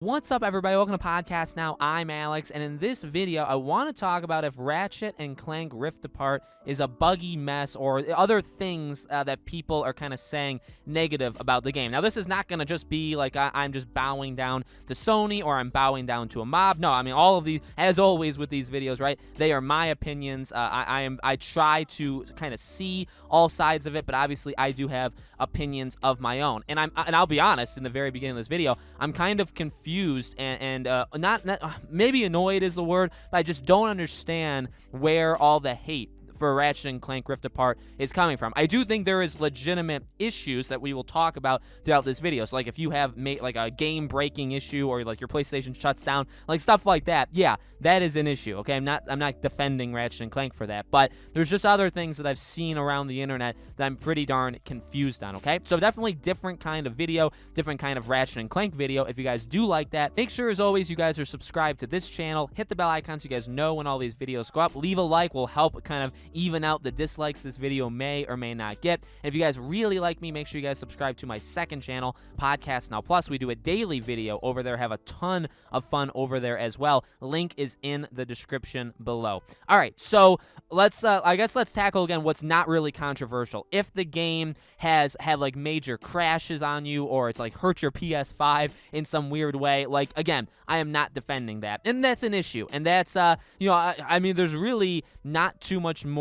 What's up, everybody? Welcome to Podcast Now. I'm Alex, and in this video, I want to talk about if Ratchet and Clank Rift Apart is a buggy mess or other things that people are kind of saying negative about the game. Now, this is not going to just be like I'm just bowing down to Sony or I'm bowing down to a mob. No, I mean, all of these, as always with these videos, right? They are my opinions. I try to kind of see all sides of it, but obviously I do have opinions of my own. And I'll be honest, in the very beginning of this video, I'm kind of confused and not maybe annoyed is the word, but I just don't understand where all the hate for Ratchet and Clank Rift Apart is coming from. I do think there is legitimate issues that we will talk about throughout this video. So like if you have like a game breaking issue or like your PlayStation shuts down, like stuff like that, yeah, that is an issue. Okay, I'm not defending Ratchet and Clank for that, but there's just other things that I've seen around the internet that I'm pretty darn confused on. Okay, so definitely different kind of video, different kind of Ratchet and Clank video. If you guys do like that, make sure as always you guys are subscribed to this channel, hit the bell icon so you guys know when all these videos go up. Leave a like, will help kind of even out the dislikes this video may or may not get. And if you guys really like me, make sure you guys subscribe to my second channel, Podcast Now Plus. We do a daily video over there, have a ton of fun over there as well. Link is in the description below. All right, so let's tackle again what's not really controversial. If the game has had like major crashes on you or it's like hurt your PS5 in some weird way, like again, I am not defending that, and that's an issue. And that's I mean, there's really not too much more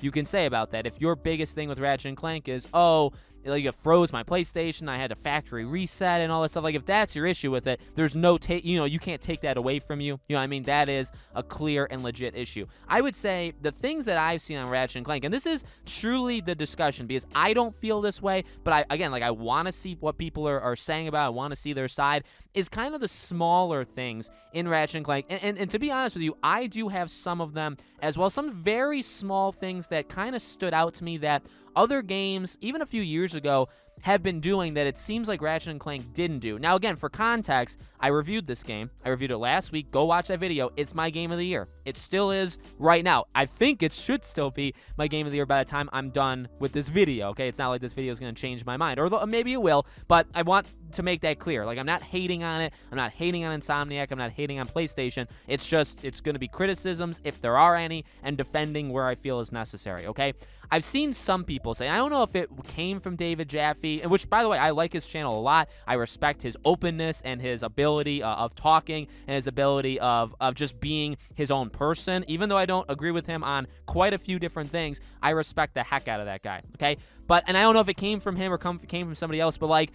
you can say about that. If your biggest thing with Ratchet and Clank is, oh, like it froze my PlayStation, I had a factory reset and all that stuff, like if that's your issue with it, there's no you can't take that away from you. You know what I mean? That is a clear and legit issue. I would say the things that I've seen on Ratchet and Clank, and this is truly the discussion because I don't feel this way, but I want to see what people are saying about it. I want to see their side, is kind of the smaller things in Ratchet and Clank. And to be honest with you, I do have some of them as well, some very small things that kind of stood out to me that other games, even a few years ago, have been doing that it seems like Ratchet and Clank didn't do. Now, again, for context, I reviewed this game. I reviewed it last week. Go watch that video. It's my game of the year. It still is right now. I think it should still be my game of the year by the time I'm done with this video, okay? It's not like this video is going to change my mind, or maybe it will, but I want to make that clear. Like, I'm not hating on it. I'm not hating on Insomniac. I'm not hating on PlayStation. It's just, it's going to be criticisms, if there are any, and defending where I feel is necessary, okay? I've seen some people say, I don't know if it came from David Jaffe, which, by the way, I like his channel a lot. I respect his openness and his ability of talking and his ability of just being his own person. Even though I don't agree with him on quite a few different things, I respect the heck out of that guy, okay? And I don't know if it came from him or came from somebody else, but like,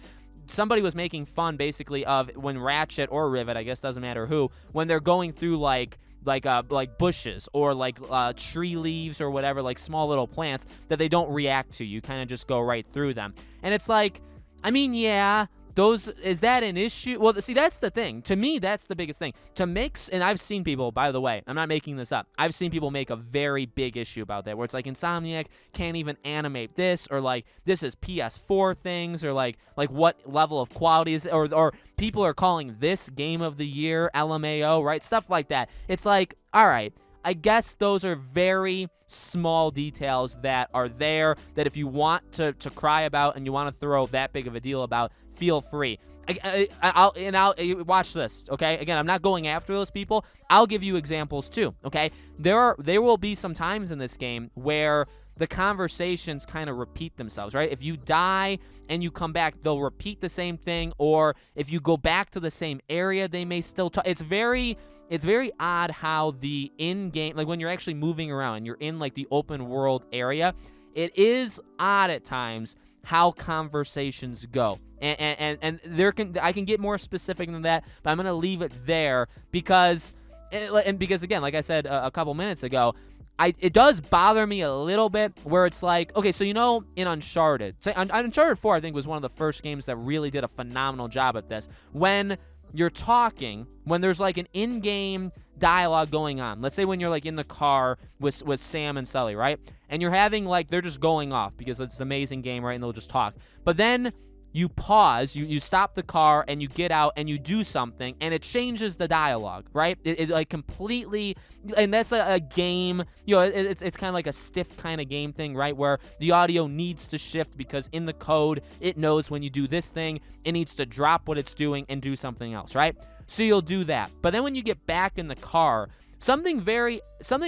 somebody was making fun basically of when Ratchet or Rivet, I guess doesn't matter who, when they're going through like bushes or like tree leaves or whatever, like small little plants that they don't react to. You kind of just go right through them. And it's like, I mean, yeah, is that an issue? Well, see, that's the thing. To me, that's the biggest thing. And I've seen people, by the way, I'm not making this up. I've seen people make a very big issue about that, where it's like Insomniac can't even animate this, or like this is PS4 things, or like what level of quality is it, or people are calling this game of the year LMAO, right? Stuff like that. It's like, all right, I guess those are very small details that are there that if you want to cry about and you want to throw that big of a deal about, feel free. I'll watch this, okay? Again, I'm not going after those people. I'll give you examples too, okay? There will be some times in this game where the conversations kind of repeat themselves, right? If you die and you come back, they'll repeat the same thing, or if you go back to the same area, they may still talk. It's very odd how the in-game, like when you're actually moving around and you're in like the open world area, it is odd at times how conversations go. And I can get more specific than that, but I'm going to leave it there because again, like I said a couple minutes ago, it does bother me a little bit where it's like, okay, so in Uncharted, Uncharted 4, I think, was one of the first games that really did a phenomenal job at this. When you're talking, when there's like an in-game dialogue going on, let's say when you're like in the car with Sam and Sully, right? And you're having like, they're just going off because it's an amazing game, right? And they'll just talk. But then you pause, you stop the car, and you get out, and you do something, and it changes the dialogue, right? It like completely, and that's a game, it's kind of like a stiff kind of game thing, right? Where the audio needs to shift because in the code, it knows when you do this thing, it needs to drop what it's doing and do something else, right? So you'll do that. But then when you get back in the car, something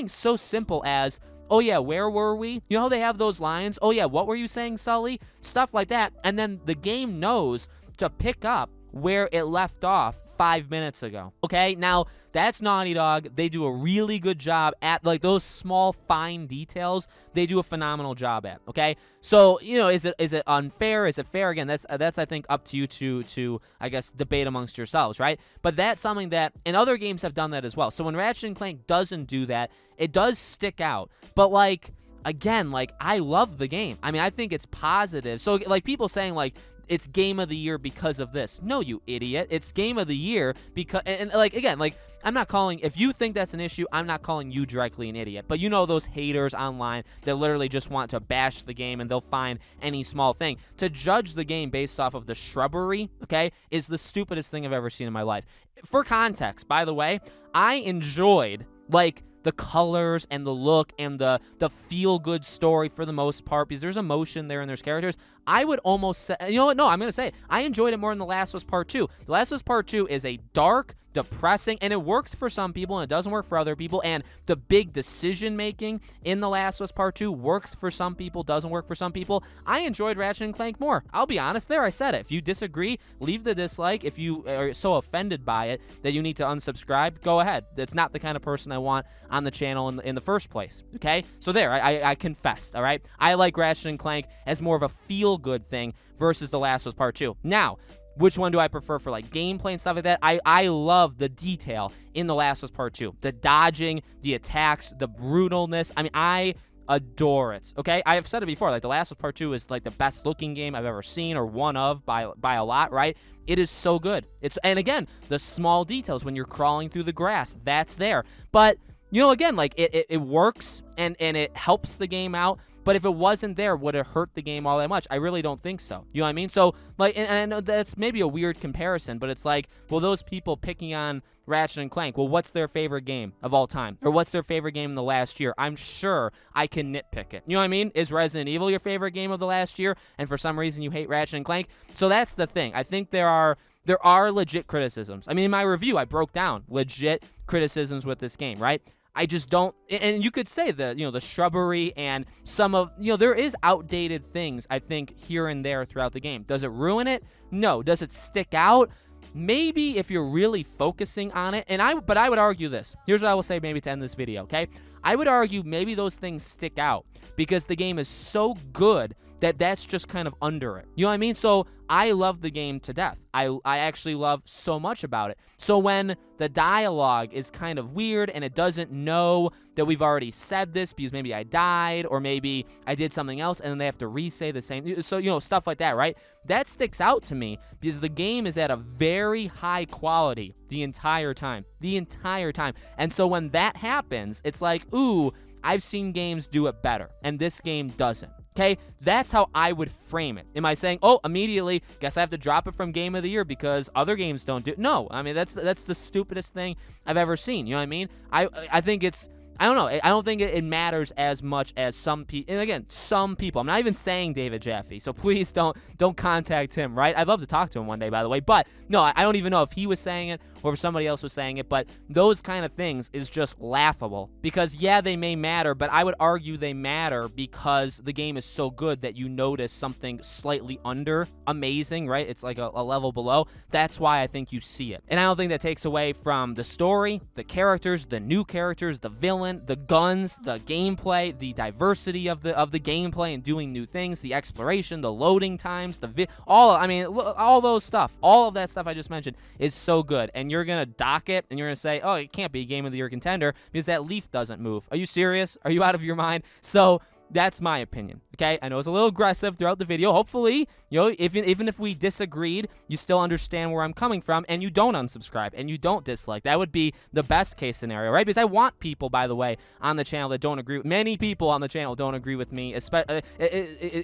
so simple as, oh yeah, where were we? You know how they have those lines? Oh yeah, what were you saying, Sully? Stuff like that. And then the game knows to pick up where it left off 5 minutes ago. Okay, now that's Naughty Dog. They do a really good job at like those small fine details. They do a phenomenal job at. Okay, so you know, is it unfair? Is it fair? Again, that's I think up to you to I guess debate amongst yourselves, right? But that's something that, and other games have done that as well. So when Ratchet and Clank doesn't do that, it does stick out. But like, again, like, I love the game. I mean, I think it's positive. So like people saying like, it's game of the year because of this. No, you idiot. It's game of the year because, and like, again, like, I'm not calling, if you think that's an issue, I'm not calling you directly an idiot. But you know those haters online that literally just want to bash the game and they'll find any small thing. To judge the game based off of the shrubbery, okay, is the stupidest thing I've ever seen in my life. For context, by the way, I enjoyed, like, the colors and the look and the feel-good story for the most part, because there's emotion there and there's characters. I would almost say, you know what, no, I'm going to say it. I enjoyed it more than The Last of Us Part 2. The Last of Us Part 2 is a dark, depressing, and it works for some people and it doesn't work for other people, and the big decision-making in The Last of Us Part 2 works for some people, doesn't work for some people. I enjoyed Ratchet and Clank more. I'll be honest there, I said it. If you disagree, leave the dislike. If you are so offended by it that you need to unsubscribe, go ahead. That's not the kind of person I want on the channel in the first place, okay? So there, I confessed, all right? I like Ratchet and Clank as more of a feel-good thing versus The Last of Us Part 2. Now, which one do I prefer for like gameplay and stuff like that? I love the detail in The Last of Us Part 2. The dodging, the attacks, the brutalness. I mean, I adore it, okay? I have said it before, like The Last of Us Part 2 is like the best looking game I've ever seen, or one of by a lot, right? It is so good. And again, the small details when you're crawling through the grass, that's there. But, you know, again, like it works and it helps the game out. But if it wasn't there, would it hurt the game all that much? I really don't think so. You know what I mean? So, like, and I know that's maybe a weird comparison, but it's like, well, those people picking on Ratchet and Clank, well, what's their favorite game of all time? Or what's their favorite game in the last year? I'm sure I can nitpick it. You know what I mean? Is Resident Evil your favorite game of the last year? And for some reason you hate Ratchet and Clank? So that's the thing. I think there are legit criticisms. I mean, in my review, I broke down legit criticisms with this game, right? I just don't, and you could say the shrubbery and some of, there is outdated things, I think, here and there throughout the game. Does it ruin it? No. Does it stick out? Maybe if you're really focusing on it, but I would argue this. Here's what I will say maybe to end this video, okay? I would argue maybe those things stick out because the game is so good that that's just kind of under it. You know what I mean? So I love the game to death. I actually love so much about it. So when the dialogue is kind of weird and it doesn't know that we've already said this because maybe I died or maybe I did something else and then they have to re-say the same. So, stuff like that, right? That sticks out to me because the game is at a very high quality the entire time. The entire time. And so when that happens, it's like, ooh, I've seen games do it better and this game doesn't. Okay, that's how I would frame it. Am I saying, oh, immediately, guess I have to drop it from Game of the Year because other games don't do it? No, I mean, that's the stupidest thing I've ever seen. You know what I mean? I think it's, I don't know. I don't think it matters as much as some people. And again, some people. I'm not even saying David Jaffe, so please don't contact him, right? I'd love to talk to him one day, by the way. But no, I don't even know if he was saying it or if somebody else was saying it. But those kind of things is just laughable because, yeah, they may matter, but I would argue they matter because the game is so good that you notice something slightly under amazing, right? It's like a level below. That's why I think you see it. And I don't think that takes away from the story, the characters, the new characters, the villain, the guns, the gameplay, the diversity of the gameplay and doing new things, the exploration, the loading times, all those stuff, all of that stuff I just mentioned is so good. And you're gonna dock it and you're gonna say, oh, it can't be a Game of the Year contender because that leaf doesn't move. Are you serious? Are you out of your mind? So that's my opinion, okay? I know it's a little aggressive throughout the video. Hopefully, even if we disagreed, you still understand where I'm coming from and you don't unsubscribe and you don't dislike. That would be the best case scenario, right? Because I want people, by the way, on the channel that don't agree. Many people on the channel don't agree with me,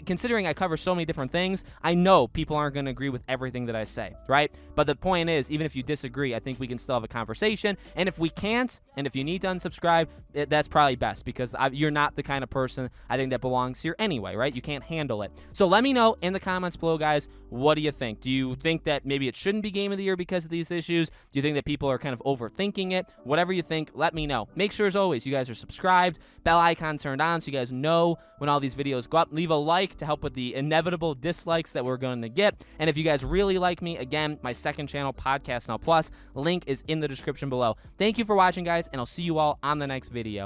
considering I cover so many different things. I know people aren't going to agree with everything that I say, right? But the point is, even if you disagree, I think we can still have a conversation. And if we can't, and if you need to unsubscribe, that's probably best because you're not the kind of person I think that belongs here anyway, right? You can't handle it. So let me know in the comments below, guys, what do you think? Do you think that maybe it shouldn't be Game of the Year because of these issues? Do you think that people are kind of overthinking it? Whatever you think, let me know. Make sure, as always, you guys are subscribed, bell icon turned on so you guys know when all these videos go up. Leave a like to help with the inevitable dislikes that we're going to get. And if you guys really like me, again, my second channel, Podcast Now Plus, link is in the description below. Thank you for watching, guys, and I'll see you all on the next video.